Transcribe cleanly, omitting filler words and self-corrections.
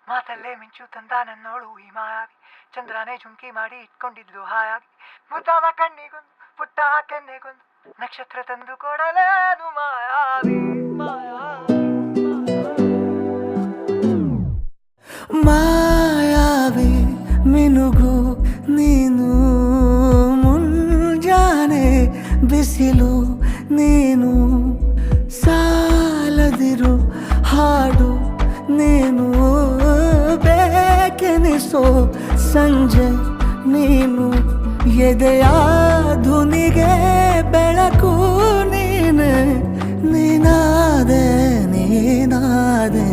ಮಾತಲ್ಲೇ ಮಿಂಚು ತಂದ ನನ್ನೋಳು ಈ ಮಾಯಾವಿ ಚಂದ್ರನೇ ಜುಂಕಿ ಮಾಡಿ ಇಟ್ಕೊಂಡಿದ್ಲು ಹಾಯಾಗಿ ಮುದ್ದಾದ ಕಣ್ಣಿಗೊಂದು ಪುಟ್ಟ ಕೆನ್ನೆಗೊಂದು ನಕ್ಷತ್ರ ತಂದು ಕೊಡಲೇನು ಮಾಯಾವಿ ಮಾಯಾವಿ ಮಿನುಗು ನೀನು ಮುಂಜಾನೆ ಬಿಸಿಲು ನೀನು ಸಾಲದಿರು ಹಾಡು ನೀನು ಬೇಕೆನಿಸೋ ಸಂಜೆ ನೀನು ಎದೆಯ ಧುನಿಗೆ ಬೆಳಕು ನೀನೆ ನೀನಾದೆ ನೀನಾದೆ